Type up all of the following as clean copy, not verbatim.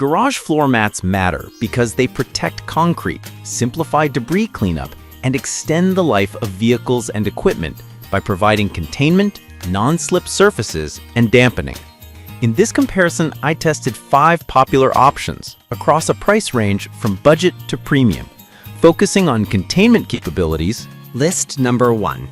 Garage floor mats matter because they protect concrete, simplify debris cleanup, and extend the life of vehicles and equipment by providing containment, non-slip surfaces, and dampening. In this comparison, I tested 5 popular options across a price range from budget to premium, focusing on containment capabilities. List number 1.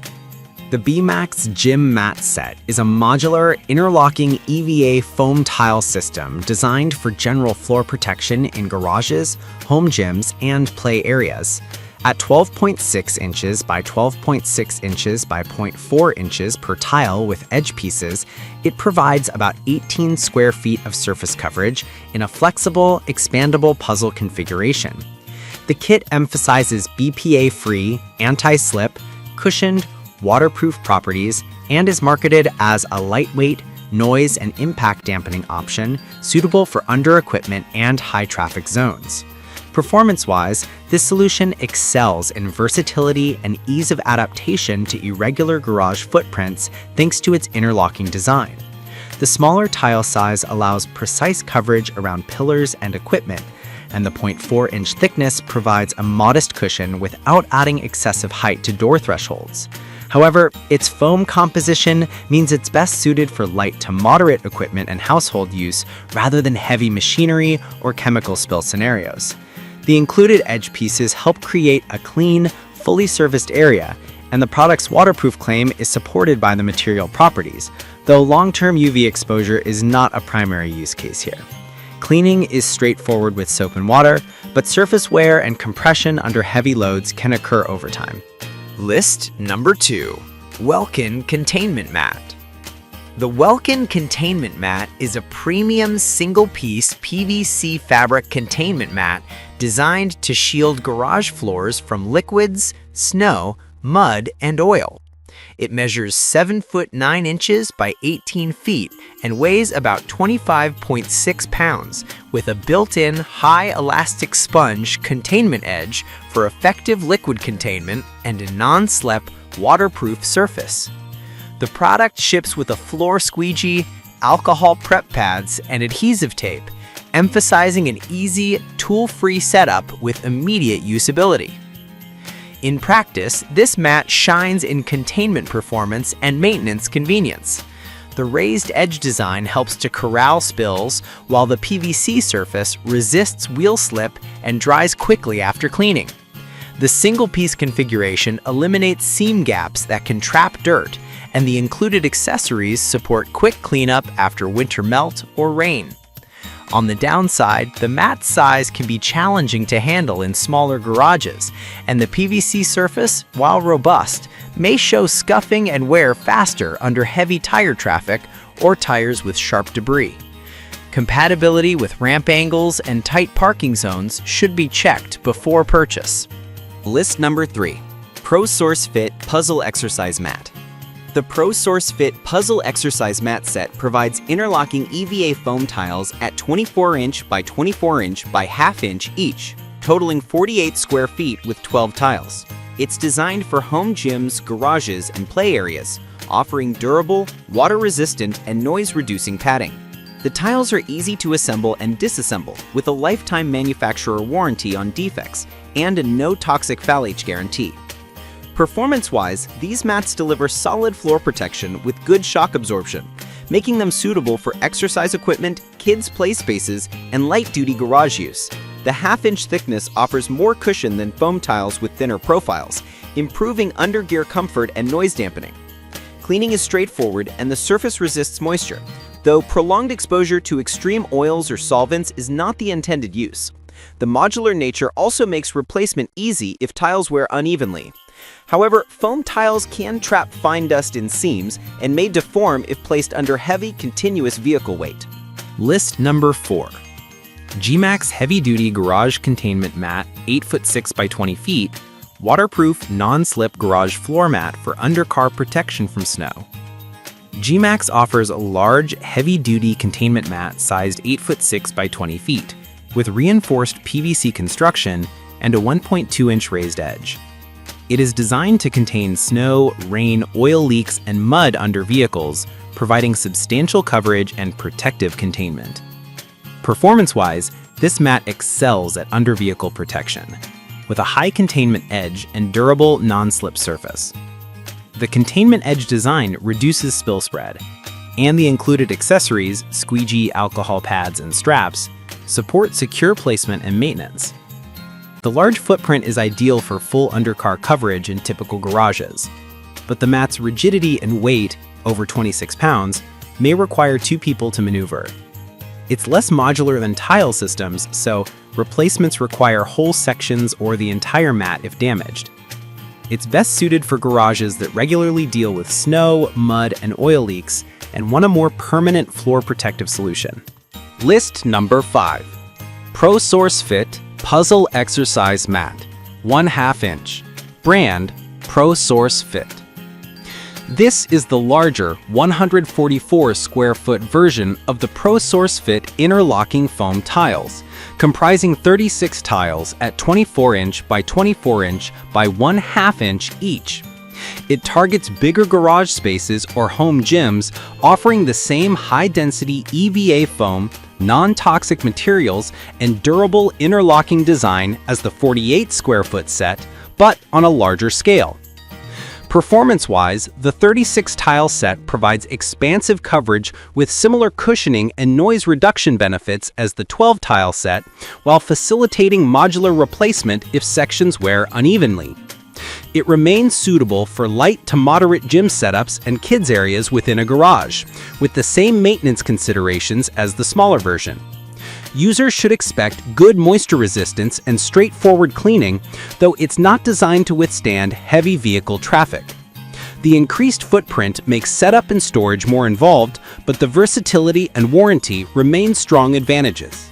The B-Max Gym Mat Set is a modular, interlocking EVA foam tile system designed for general floor protection in garages, home gyms, and play areas. At 12.6 inches by 12.6 inches by 0.4 inches per tile with edge pieces, it provides about 18 square feet of surface coverage in a flexible, expandable puzzle configuration. The kit emphasizes BPA-free, anti-slip, cushioned, waterproof properties, and is marketed as a lightweight, noise and impact dampening option suitable for under equipment and high traffic zones. Performance-wise, this solution excels in versatility and ease of adaptation to irregular garage footprints thanks to its interlocking design. The smaller tile size allows precise coverage around pillars and equipment, and the 0.4-inch thickness provides a modest cushion without adding excessive height to door thresholds. However, its foam composition means it's best suited for light to moderate equipment and household use rather than heavy machinery or chemical spill scenarios. The included edge pieces help create a clean, fully serviced area, and the product's waterproof claim is supported by the material properties, though long-term UV exposure is not a primary use case here. Cleaning is straightforward with soap and water, but surface wear and compression under heavy loads can occur over time. List number 2. Welkin Containment Mat. The Welkin Containment Mat is a premium single-piece PVC fabric containment mat designed to shield garage floors from liquids, snow, mud, and oil. It measures 7 foot 9 inches by 18 feet and weighs about 25.6 pounds with a built-in high elastic sponge containment edge for effective liquid containment and a non-slip waterproof surface. The product ships with a floor squeegee, alcohol prep pads, and adhesive tape, emphasizing an easy, tool-free setup with immediate usability. In practice, this mat shines in containment performance and maintenance convenience. The raised edge design helps to corral spills, while the PVC surface resists wheel slip and dries quickly after cleaning. The single-piece configuration eliminates seam gaps that can trap dirt, and the included accessories support quick cleanup after winter melt or rain. On the downside, the mat size can be challenging to handle in smaller garages, and the PVC surface, while robust, may show scuffing and wear faster under heavy tire traffic or tires with sharp debris. Compatibility with ramp angles and tight parking zones should be checked before purchase. List number 3. ProSource Fit Puzzle Exercise Mat. The ProSource Fit Puzzle Exercise Mat Set provides interlocking EVA foam tiles at 24-inch by 24-inch by ½ each, totaling 48 square feet with 12 tiles. It's designed for home gyms, garages, and play areas, offering durable, water-resistant, and noise-reducing padding. The tiles are easy to assemble and disassemble with a lifetime manufacturer warranty on defects and a no toxic phthalate guarantee. Performance-wise, these mats deliver solid floor protection with good shock absorption, making them suitable for exercise equipment, kids' play spaces, and light-duty garage use. The ½ thickness offers more cushion than foam tiles with thinner profiles, improving undergear comfort and noise dampening. Cleaning is straightforward and the surface resists moisture, though prolonged exposure to extreme oils or solvents is not the intended use. The modular nature also makes replacement easy if tiles wear unevenly. However, foam tiles can trap fine dust in seams and may deform if placed under heavy, continuous vehicle weight. List number 4. G-Max Heavy Duty Garage Containment Mat 8'6" by 20 feet, waterproof, non-slip garage floor mat for undercar protection from snow. G-Max offers a large, heavy-duty containment mat sized 8'6" by 20 feet, with reinforced PVC construction and a 1.2-inch raised edge. It is designed to contain snow, rain, oil leaks, and mud under vehicles, providing substantial coverage and protective containment. Performance-wise, this mat excels at under-vehicle protection, with a high containment edge and durable non-slip surface. The containment edge design reduces spill spread, and the included accessories, squeegee alcohol pads and straps, support secure placement and maintenance. The large footprint is ideal for full undercar coverage in typical garages, but the mat's rigidity and weight, over 26 pounds, may require 2 people to maneuver. It's less modular than tile systems, so replacements require whole sections or the entire mat if damaged. It's best suited for garages that regularly deal with snow, mud, and oil leaks and want a more permanent floor protective solution. List number 5. ProSource Fit Puzzle Exercise Mat, 1/2 inch. Brand, ProSource Fit. This is the larger 144 square foot version of the ProSource Fit interlocking foam tiles, comprising 36 tiles at 24 inch by 24 inch by 1/2 inch each. It targets bigger garage spaces or home gyms, offering the same high-density EVA foam, non-toxic materials, and durable interlocking design as the 48 square foot set, but on a larger scale. Performance-wise, the 36 tile set provides expansive coverage with similar cushioning and noise reduction benefits as the 12 tile set, while facilitating modular replacement if sections wear unevenly. It remains suitable for light to moderate gym setups and kids areas within a garage, with the same maintenance considerations as the smaller version. Users should expect good moisture resistance and straightforward cleaning, though it's not designed to withstand heavy vehicle traffic. The increased footprint makes setup and storage more involved, but the versatility and warranty remain strong advantages.